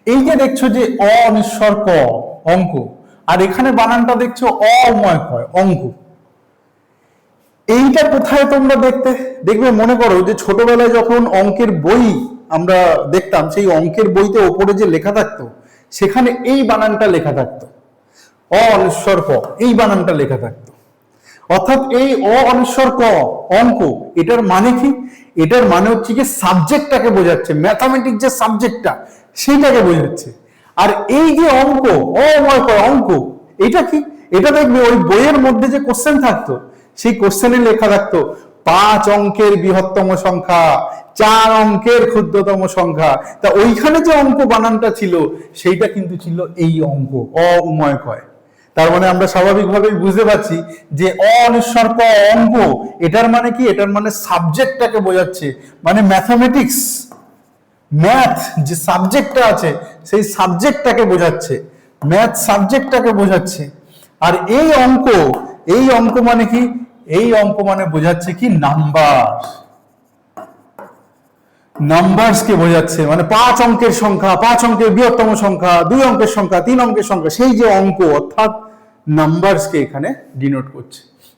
এই যে দেখছো যে অনিশ্বর ক অঙ্ক, আর এখানে বানানটা দেখছো অময় কয় অঙ্ক। এইটা কোথায় তোমরা দেখবে মনে করো যে ছোটবেলায় যখন অঙ্কের বই আমরা দেখতাম, সেই অঙ্কের বইতে ওপরে যে লেখা থাকতো সেখানে এই বানানটা লেখা থাকতো, অনিশ্বর ক, এই বানানটা লেখা থাকতো। অর্থাৎ এই অনিশ্বর ক অঙ্ক, এটার মানে কি? এটার মানে হচ্ছে কি সাবজেক্টটাকে বোঝাচ্ছে, ম্যাথামেটিক্স যে সাবজেক্টটা সেইটাকে বোঝাচ্ছে। আর এই যে অঙ্ক, অময় ক অঙ্ক, এটা কি? এটা দেখবে ওই বইয়ের মধ্যে যে কোশ্চেন থাকতো সেই কোশ্চেনে লেখা থাকতো 5 অঙ্কের বৃহত্তম সংখ্যা, 4 অঙ্কের ক্ষুদ্রতম সংখ্যা। তা ওইখানে যে অঙ্ক বানানটা ছিল সেইটা কিন্তু ছিল এই অঙ্ক, অময় কয়। তার মানে আমরা স্বাভাবিকভাবেই বুঝতে পারছি যে অনিশ্বর ক অঙ্ক, এটার মানে কি? এটার মানে সাবজেক্টটাকে বোঝাচ্ছে, মানে ম্যাথামেটিক্স, ম্যাথ যে সাবজেক্টটা আছে সেই সাবজেক্টটাকে বোঝাচ্ছে, ম্যাথ সাবজেক্টটাকে বোঝাচ্ছে। আর এই অঙ্ক, এই অঙ্ক মানে কি? এই অঙ্ক মানে বোঝাচ্ছে কি নাম্বার, নাম্বারসকে বোঝাচ্ছে, মানে 5 অঙ্কের সংখ্যা, 5 অঙ্কের বৃহত্তম সংখ্যা, 2 অঙ্কের সংখ্যা, 3 অঙ্কের সংখ্যা, সেই যে অঙ্ক অর্থাৎ নাম্বারসকে এখানে ডিনোট করছে।